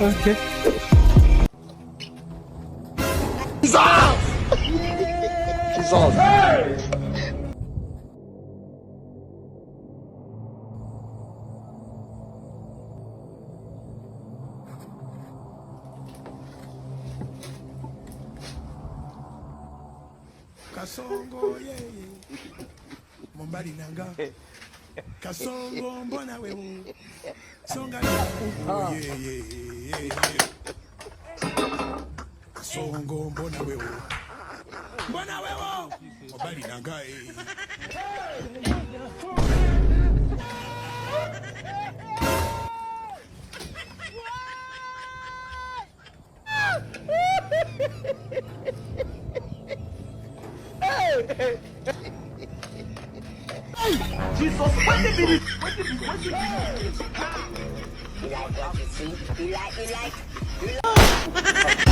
Okay. Kasongo Mombali nanga Kasongo mbona wewe Songa Kasongo mbona wewe Mombali nanga Jesus, what the minute? You like what you see? You like.